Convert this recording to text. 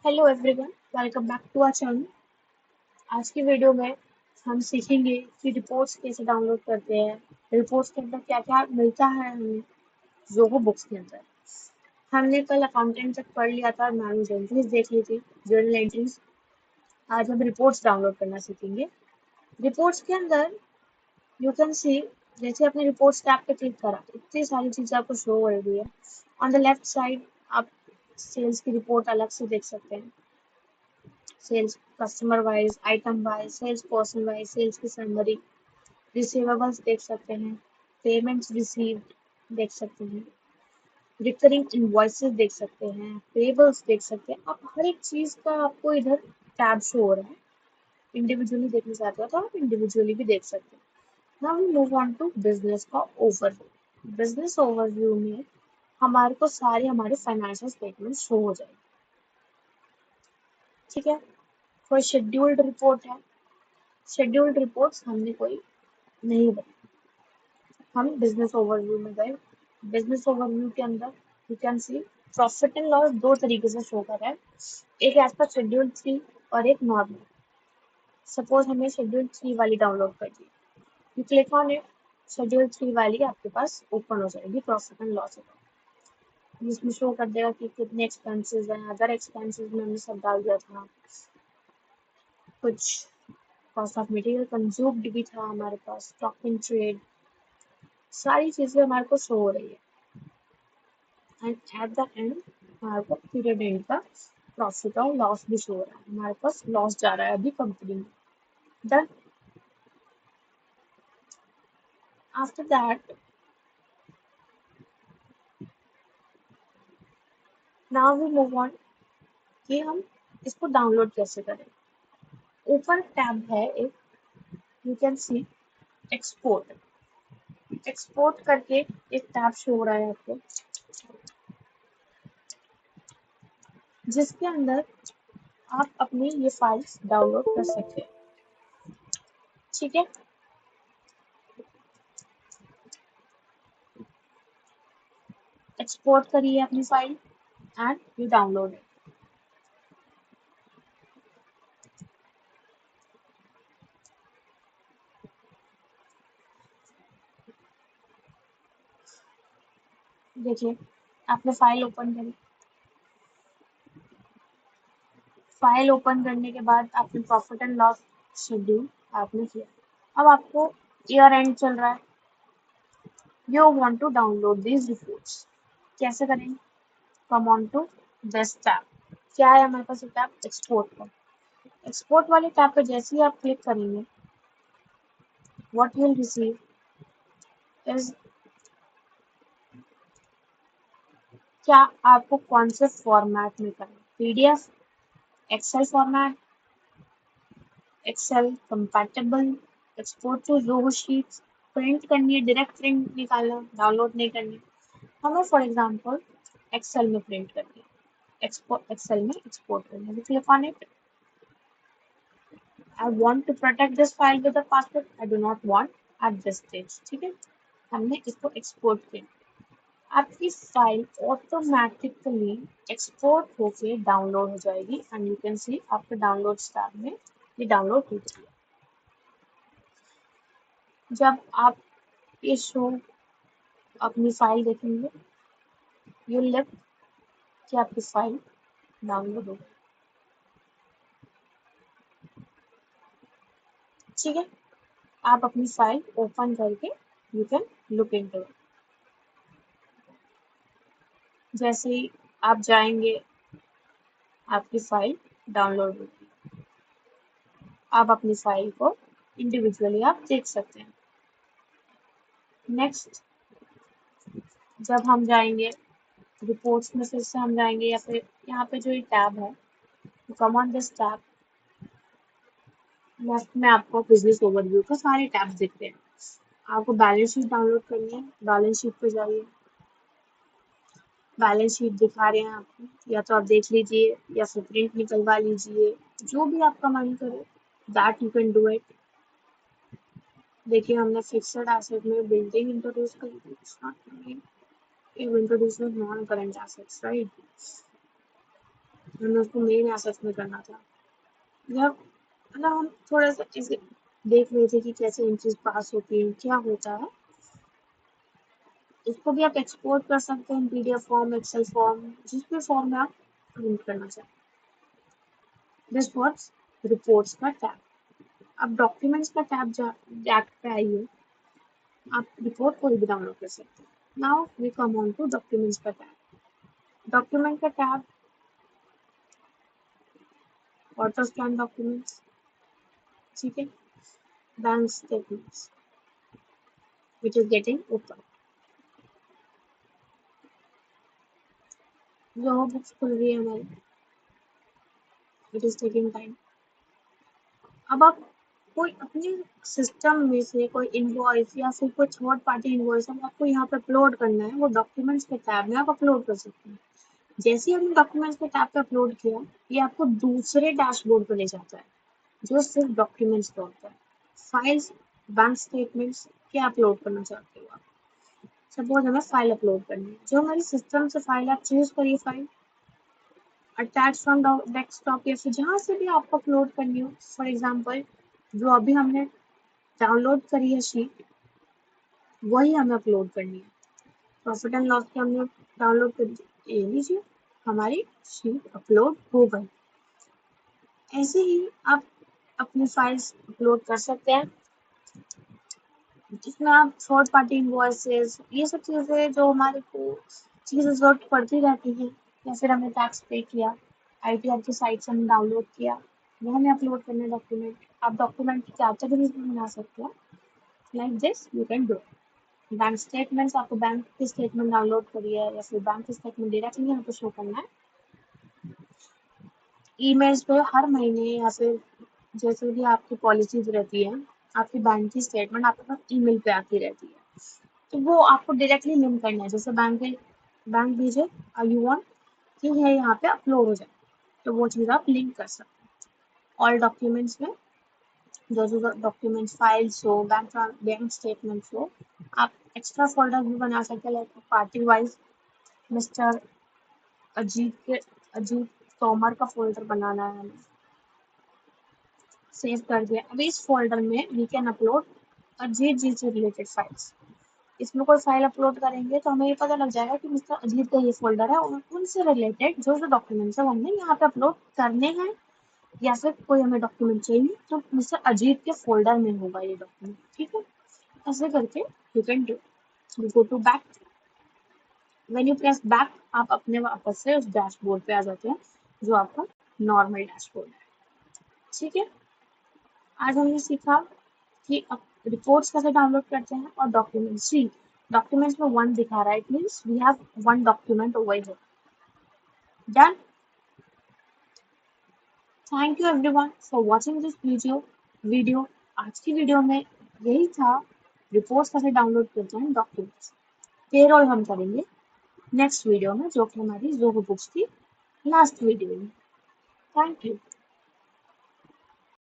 Hello everyone, welcome back to our channel. आज की video में हम सीखेंगे कि रिपोर्ट्स कैसे डाउनलोड करते हैं। रिपोर्ट्स के अंदर क्या क्या मिलता है हमें जोहो बुक्स के अंदर। हमने कल अकाउंटेंट तक पढ़ लिया था, मैनुअल एंट्रीज देख ली थी, जर्नल एंट्रीज। आज हम रिपोर्ट्स डाउनलोड करना सीखेंगे। रिपोर्ट्स के अंदर यू कैन सी, जैसे अपने रिपोर्ट्स टैब पे क्लिक करा, इतनी सारी चीजें आपको शो हो रही है। ऑन द लेफ्ट साइड आप सेल्स की रिपोर्ट अलग से देख सकते हैं। Sales customer wise, item wise, sales person wise, sales की समरी, रिसीवेबल्स देख सकते हैं, पेमेंट्स रिसीव्ड देख सकते हैं, रिकरिंग इनवॉइसेस देख सकते हैं, पेबल्स देख सकते हैं। आप हर एक चीज का आपको इधर टैब शो हो रहा है। इंडिविजुअली देखना चाहते हो तो आप इंडिविजुअली भी देख सकते हैं। Now we move on to business का ओवरव्यू। बिजनेस ओवरव्यू में हमारे को सारे हमारे फाइनेंशियल स्टेटमेंट शो हो जाएंगे। ठीक है, कोई शेड्यूल्ड रिपोर्ट है, शेड्यूल्ड रिपोर्ट्स हमने कोई नहीं बनाई। हम बिजनेस ओवरव्यू में गए। बिजनेस ओवरव्यू के अंदर you can see profit and loss दो तरीके से शो कर रहा है, एक एज पर शेड्यूल 3 और एक नॉर्मल। सपोज हमें शेड्यूल 3 वाली डाउनलोड कर दी, you click on it, schedule 3 वाली आपके पास ओपन हो जाएगी, प्रॉफिट एंड लॉस अकाउंट। इसमें शो कर देगा कि कितने एक्सपेंसेस हैं। अदर एक्सपेंसेस में हमने सब डाल दिया था, कुछ कॉस्ट ऑफ मटेरियल कंज्यूम्ड भी था हमारे पास, स्टॉक इन ट्रेड, सारी चीजें हमारे को शो हो रही है। एंड एट द एंड हमारे को पीरियड एंड का प्रॉफिट और लॉस भी शो हो रहा है। हमारे पास लॉस जा रहा है अभी कंपनी में। Then after that now we move on कि हम इसको डाउनलोड कैसे करें। ऊपर टैब है एक, you can see export. Export करके एक टैब शो हो रहा है आपको, जिसके अंदर आप अपनी ये फाइल्स डाउनलोड कर सकते हैं। ठीक है, एक्सपोर्ट करिए अपनी file and you download it. देखिए, आपने फाइल ओपन करी। फाइल ओपन करने के बाद आपने प्रॉफिट एंड लॉस शेड्यूल आपने किया। अब आपको ईयर एंड चल रहा है, you want to download these reports. कैसे करेंगे? Come on to this tab. क्या है हमारे पास टैब? एक्सपोर्ट का। एक्सपोर्ट वाले टैब पे जैसे ही आप क्लिक करेंगे, what you will receive is, क्या आपको कौन से फॉर्मेट में करना है? PDF, excel format, excel compatible, export to Zoho sheets, print करनी है, डायरेक्ट प्रिंट निकालना, डाउनलोड नहीं करनी। हमें फॉर एग्जांपल एक्सेल में प्रिंट करनी है, एक्सपोर्ट एक्सेल में एक्सपोर्ट करनी है। Click on it. I want to protect this file with the password, I do not want at this stage. ठीक है, हमने इसको एक्सपोर्ट किया। आपकी फाइल ऑटोमेटिकली एक्सपोर्ट होके डाउनलोड हो जाएगी एंड यू कैन सी आपके डाउनलोड टैब में ये डाउनलोड हो गई है। जब आप ये शो अपनी फाइल देखेंगे, यू लिव कि आपकी फाइल डाउनलोड हो गई। ठीक है, आप अपनी फाइल ओपन करके you can look into it. जैसे ही आप जाएंगे, आपकी फाइल डाउनलोड होगी। आप अपनी फाइल को इंडिविजुअली आप देख सकते हैं। नेक्स्ट, जब हम जाएंगे रिपोर्ट्स में, फिर से हम जाएंगे या फिर यहाँ पे जो ये टैब है, come on this tab. Left में आपको बिजनेस ओवरव्यू का सारे टैब्स दिखते हैं। आपको बैलेंस शीट डाउनलोड करनी है, बैलेंस शीट पे जाइए। बैलेंस शीट दिखा रहे हैं आपको, या तो आप देख लीजिए या फिर प्रिंट निकलवा लीजिए, जो भी आपका मन करे, that you can do it. देखिए, हमने फिक्स्ड एसेट में बिल्डिंग इंट्रोड्यूस करी थी, it's not introduce non current assets, right. हमें उसको मेन एसेट्स में करना था। जब मतलब हम थोड़ा सा ऐसे देख रहे थे कि कैसे एंट्रीज पास होती हैं, क्या होता है। इसको भी आप एक्सपोर्ट कर सकते हैं पीडीएफ फॉर्म, एक्सेल फॉर्म, जिस भी फॉर्म में आप प्रिंट करना चाहें। दिस व्हाट्स रिपोर्ट्स का टैब। अब डॉक्यूमेंट्स का टैब जाट पे आइए, आप रिपोर्ट कोई भी डाउनलोड कर सकते हैं। Now we come on to documents का टैब। डॉक्यूमेंट का टैब, ऑटो स्कैन डॉक्यूमेंट्स, ठीक है, bank statements which is getting open। जो बुक्स खुल रही है हमारी, इट इज टेकिंग टाइम। अब आप कोई अपने सिस्टम में से कोई इनवॉइस या फिर कोई थर्ड पार्टी इनवॉइस आपको यहाँ पे अपलोड करना है, वो डॉक्यूमेंट्स के टैब में आप अपलोड कर सकते हैं। जैसे ही हमने डॉक्यूमेंट्स के टैब पे अपलोड किया, ये आपको दूसरे डैशबोर्ड पे ले जाता है जो सिर्फ डॉक्यूमेंट्स का होता है। फाइल्स, बैंक स्टेटमेंट्स, क्या अपलोड करना चाहते हो आप। सपोज हमें फाइल अपलोड करनी है, जो हमारी सिस्टम से फाइल, आप चूज करिए फाइल, अटैच फ्रॉम डेस्कटॉप या फिर जहाँ से भी आपको अपलोड करनी हो। फॉर एग्जाम्पल जो अभी हमने डाउनलोड करी है शीट, वही हमें अपलोड करनी है। प्रॉफिट एंड लॉस की हमने डाउनलोड कर ये लीजिए, हमारी शीट अपलोड हो गई। ऐसे ही आप अपनी फाइल्स अपलोड कर सकते हैं, जिसमें आप थर्ड पार्टी इनवॉइसेस, ये सब चीज़ें जो हमारे को चीज़ें जरूरत पड़ती रहती है, या फिर हमने टैक्स पे किया, आईटीआर की साइट से हमने डाउनलोड किया, वो हमें अपलोड करने डॉक्यूमेंट। आप डॉक्यूमेंट की कैटेगरीज भी बना सकते हैं, like this you can do. Bank statements, आपको बैंक की स्टेटमेंट डाउनलोड करी है या फिर बैंक स्टेटमेंट डायरेक्टली यहाँ पे शो करना है। ईमेल्स पे हर महीने या फिर जैसे भी आपकी पॉलिसीज रहती है, आपकी बैंक की स्टेटमेंट आपके पास ईमेल पे आती रहती है, तो वो आपको डायरेक्टली लिंक करना है। जैसे बैंक दीजिए, यू वांट कि है यहाँ पे अपलोड हो जाए, तो वो चीज़ आप लिंक कर सकते हैं। ऑल डॉक्यूमेंट्स में जो जो डॉक्यूमेंट्स फाइल्स हो, बैंक स्टेटमेंट्स हो, आप एक्स्ट्रा फोल्डर भी बना सकते हैं, like party wise. Mister Ajit Tomar का फोल्डर बनाना है हमें, सेव कर दिया। अब इस फोल्डर में वी कैन अपलोड अजीत जी से रिलेटेड फाइल्स। इसमें कोई फाइल अपलोड करेंगे तो हमें ये पता लग जाएगा कि मिस्टर अजीत का ये फोल्डर है, और उनसे रिलेटेड जो जो डॉक्यूमेंट्स है वो हमने यहाँ पे अपलोड करने हैं, या फिर कोई हमें डॉक्यूमेंट चाहिए तो मिस्टर अजीत के फोल्डर में होगा ये डॉक्यूमेंट, ठीक है। ऐसे करके you can do. Go to back, when you press back, आप अपने वापस से उस डैशबोर्ड पे आ जाते हैं जो आपका नॉर्मल डैशबोर्ड है, ठीक है। आज हमने सीखा कि अब रिपोर्ट्स कैसे डाउनलोड करते हैं और डॉक्यूमेंट्स। सी, डॉक्यूमेंट्स में वन दिखा रहा है, it means we have one document over here. Done. Thank you everyone for watching this video. आज की वीडियो में यही था, रिपोर्ट्स कैसे डाउनलोड करते हैं डॉक्यूमेंट्स। पेरोल हम करेंगे नेक्स्ट वीडियो में, जो कि हमारी जोहो बुक्स की लास्ट वीडियो है। Thank you.